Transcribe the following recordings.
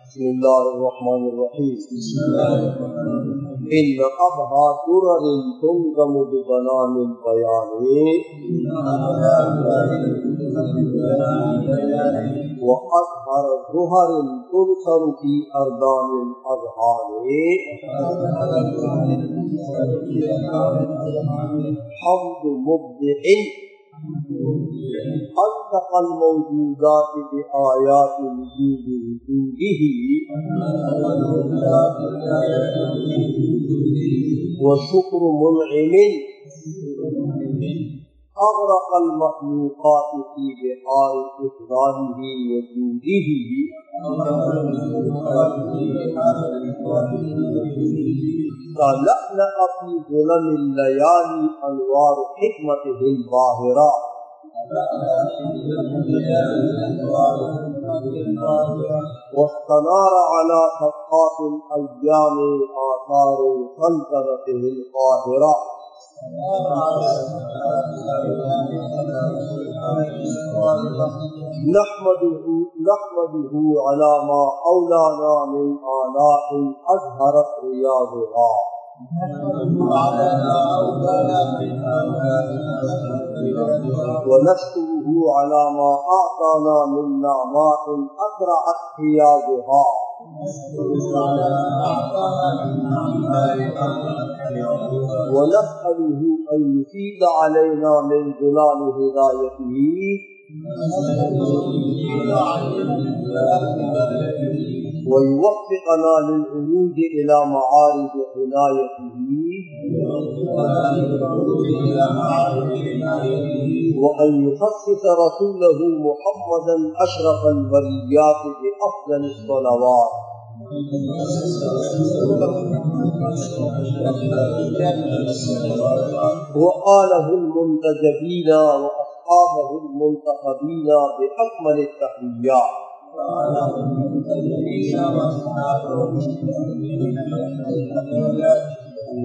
बिस्मिल्लाहिर्रहमानिर्रहीम। इन अबहा दुररिन तुंगमु बिबनानिल बयाने व अज़हर ज़ुहरिन तुरसरु की अर्दानिल अज़हारे हम्दु मुब्दिइन अन्तक़ल मौजूदात बि आयाति वजूदि वजूदिही व शुक्र मुनइमिन अग़रक़ल मख़लूक़ात फ़ी बिहार इक़रारिही व जूदिही कलअलअ फ़ी ज़ुलमिल लयाली अनवारु हिकमतिहिल ज़ाहिरा वस्तनार अला तबक़ातिल अय्याम आसारु सल्तनतिहिल क़ाहिरा नहमदुहु अला मा औलाना मिन आलाइन अज़हरत रियाज़ुहा व नश्कुरुहु अला मा आताना मिन निअमातिन असरअत हियाज़ुहा व नस्अलुहु अन युफ़ीद अलैना मिन ज़िलाल हिदायतिही व युवफ़्फ़िक़ना लिल-उरूज इला मआरिज इनायतिही व अन युख़स्सिस रसूलहु मुहम्मदन अशरफ़ल बरिय्यात बि अफ़ज़लिस सलवात व आलहुल मुंतजबीना व अस्हाबहुल मुंतखबीना बि अकमलित तहय्यात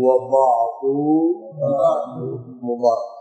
व बाअदु मुबारक।